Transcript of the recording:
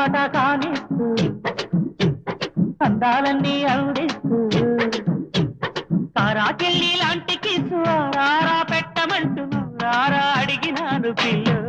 చోట కానిస్తూ అందాలన్నీ అందిస్తూ తారా చెల్లి లాంటి కిసు రారా పెట్టమంటూ రారా అడిగినాను పిల్ల